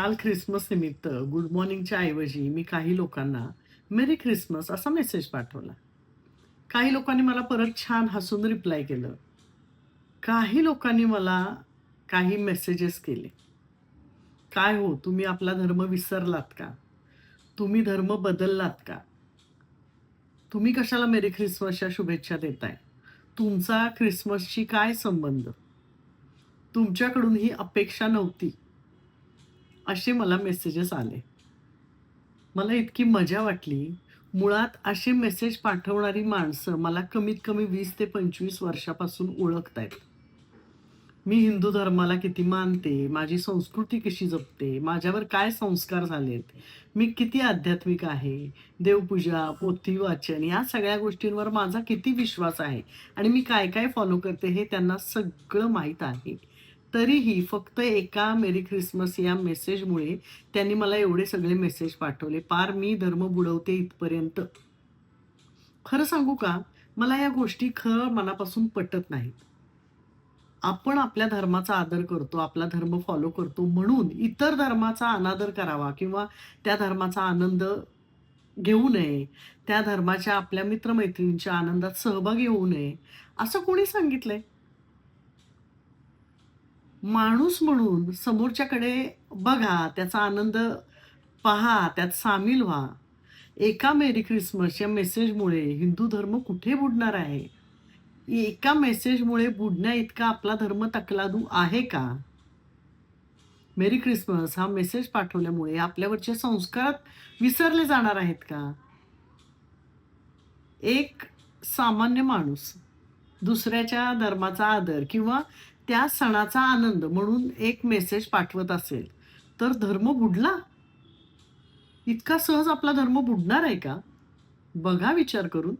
काल ख्रिसमस निमित्त गुड मॉर्निंगच्या ऐवजी मी काही लोकांना मेरी ख्रिसमस असा मेसेज पाठवला. काही लोकांनी मला परत छान हसून रिप्लाय केलं. काही लोकांनी मला काही मेसेजेस केले. काय हो, तुम्ही आपला धर्म विसरलात का? तुम्ही धर्म बदललात का? तुम्ही कशाला मेरी ख्रिसमसच्या शुभेच्छा देताय? तुमचा ख्रिसमसशी काय संबंध? तुमच्याकडून ही अपेक्षा नव्हती. असे मला मेसेजेस आले. मला इतकी मजा वाटली. मुळात असे मेसेज पाठवणारी माणसं मला कमीत कमी 20 ते 25 वर्षापासून ओळखतायत. मी हिंदू धर्माला किती मानते, माझी संस्कृती कशी जपते, माझ्यावर काय संस्कार झालेत, मी किती आध्यात्मिक आहे, देवपूजा, पोथी वाचन या सगळ्या गोष्टींवर माझा किती विश्वास आहे आणि मी काय-काय फॉलो करते हे त्यांना सगळं माहीत आहे. तरीही फक्त एका मेरी ख्रिसमस या मेसेजमुळे त्यांनी मला एवढे सगळे मेसेज पाठवले. पार मी धर्म बुडवते इथपर्यंत. खरं सांगू का? मला या गोष्टी खरं मनापासून पटत नाहीत. आपण आपल्या धर्माचा आदर करतो, आपला धर्म फॉलो करतो म्हणून इतर धर्माचा अनादर करावा किंवा त्या धर्माचा आनंद घेऊ नये, त्या धर्माच्या आपल्या मित्र-मैत्रिणींच्या आनंदात सहभागी होऊ नये, असं कोणी सांगितलंय? माणूस म्हणून समोरच्याकडे बघा, त्याचा आनंद पहा, त्यात सामील व्हा. एका मेरी ख्रिसमस या मेसेजमुळे हिंदू धर्म कुठे बुडणार आहे? एका मेसेजमुळे बुडण्याइतका आपला धर्म तकलादू आहे का? मेरी ख्रिसमस हा मेसेज पाठवल्यामुळे आपल्यावरचे संस्कार विसरले जाणार आहेत का? एक सामान्य माणूस दुसऱ्याच्या धर्माचा आदर किंवा त्या सणाचा आनंद म्हणून एक मेसेज पाठवत असेल, तर धर्म बुडला? इतका सहज आपला धर्म बुडणार आहे का? बघा विचार करून.